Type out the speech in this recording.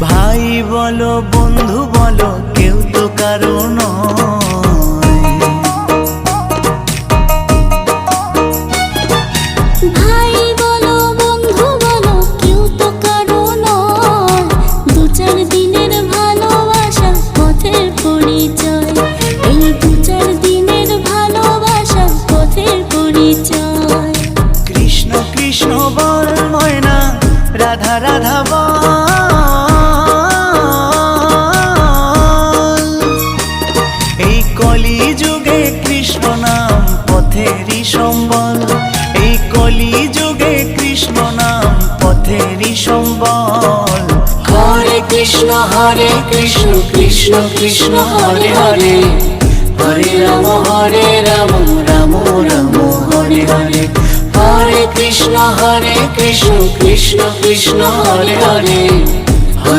ভাই বলো বন্ধু বলো কেউ তো কারো নয়। ভাই বলো বন্ধু বলো কেউ তো কারো নয়। দু চার দিনের ভালোবাসা পথের পরিচয়। এই দু চার দিনের ভালোবাসা পথের পরিচয়। কৃষ্ণ কৃষ্ণ বল ময়না, রাধা রাধা বল। এই কলি যুগে কৃষ্ণ নাম পথেরই সম্বল। এই কলি যুগে কৃষ্ণ নাম পথেরই সম্বল। হরে কৃষ্ণ কৃষ্ণ কৃষ্ণ হরে হরে। হরে রাম রাম রাম হরে হরে। হরে কৃষ্ণ কৃষ্ণ কৃষ্ণ হরে হরে।